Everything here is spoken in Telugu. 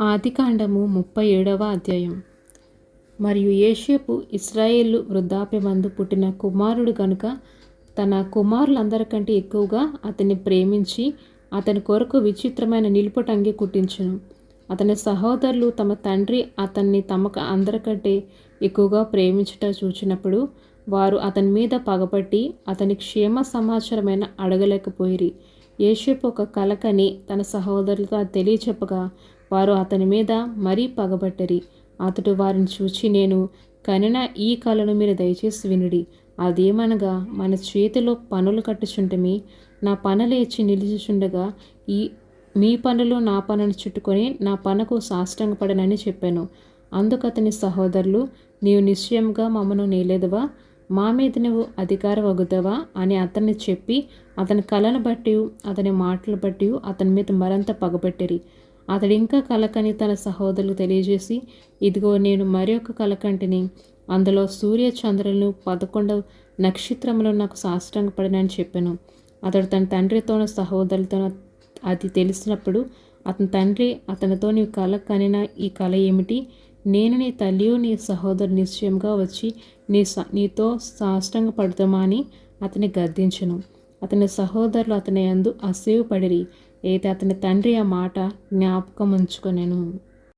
ఆదికాండము 37వ అధ్యాయం. మరియు యోసేపు ఇశ్రాయేలు వృద్ధాప్యమందు పుట్టిన కుమారుడు గనుక తన కుమారులందరికంటే ఎక్కువగా అతన్ని ప్రేమించి అతని కొరకు విచిత్రమైన నిలుపుటంగి కుట్టించును. అతని సహోదరులు తమ తండ్రి అతన్ని తమకు అందరికంటే ఎక్కువగా ప్రేమించుట చూచినప్పుడు వారు అతని మీద పగపట్టి అతని క్షేమ సమాచారమైన అడగలేకపోయిరి. యోసేపు ఒక కల కని తన సహోదరులతో తెలియచెప్పగా వారు అతని మీద మరీ పగబట్టిరి. అతడు వారిని చూచి, నేను కనిన ఈ కలను మీరు దయచేసి వినుడి. అదేమనగా, మన చేతిలో పనులు కట్టుచుంటిమి, నా పన లేచి నిలిచిచుండగా మీ పనులు నా పనును చుట్టుకొని నా పనకు సాష్టాంగపడనని చెప్పాను. అందుకు అతని సహోదరులు, నీవు నిశ్చయంగా మమ్మను నేలేదవా, మా మీద నువ్వు అధికారం వగుతావా అని అతన్ని చెప్పి అతని కళను బట్టి అతని మాటలు బట్టి అతని మీద మరింత పగబట్టిరి. అతడు ఇంకా కలకని తన సహోదరులకు తెలియజేసి, ఇదిగో నేను మరి ఒక కలకంటిని, అందులో సూర్య చంద్రులను 11 నక్షత్రములు నాకు సాష్టాంగపడినని చెప్పాను. అతడు తన తండ్రితో సహోదరులతో అది తెలిసినప్పుడు అతని తండ్రి అతనితో, నీవు కల కనిన ఈ కళ ఏమిటి? నేను నీ తల్లియు నీ సహోదరు నిశ్చయంగా వచ్చి నీతో సాష్టాంగపడుతామా అని అతని గద్దించెను. అతని సహోదరులు అతని యందు అసూయపడిరి. అయితే అతని తండ్రి ఆ మాట జ్ఞాపకం ఉంచుకొనెను.